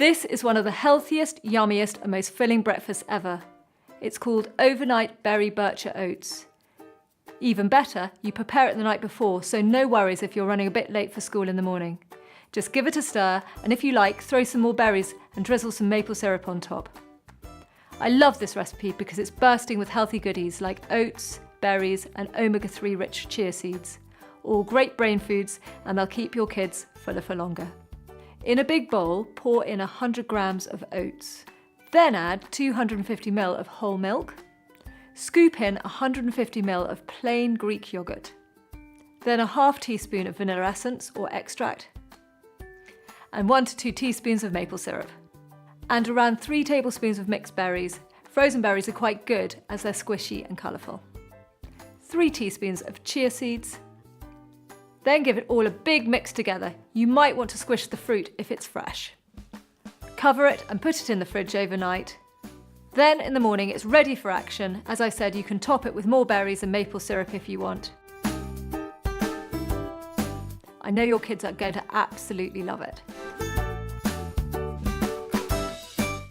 This is one of the healthiest, yummiest and most filling breakfasts ever. It's called overnight berry Bircher oats. Even better, you prepare it the night before, so no worries if you're running a bit late for school in the morning. Just give it a stir, and if you like, throw some more berries and drizzle some maple syrup on top. I love this recipe because it's bursting with healthy goodies like oats, berries and omega-3 rich chia seeds. All great brain foods, and they'll keep your kids fuller for longer. In a big bowl, pour in 100 grams of oats. Then add 250 ml of whole milk. Scoop in 150 ml of plain Greek yogurt. Then a half teaspoon of vanilla essence or extract. And 1 to 2 teaspoons of maple syrup. And around 3 tablespoons of mixed berries. Frozen berries are quite good as they're squishy and colourful. 3 teaspoons of chia seeds. Then give it all a big mix together. You might want to squish the fruit if it's fresh. Cover it and put it in the fridge overnight. Then in the morning it's ready for action. As I said, you can top it with more berries and maple syrup if you want. I know your kids are going to absolutely love it.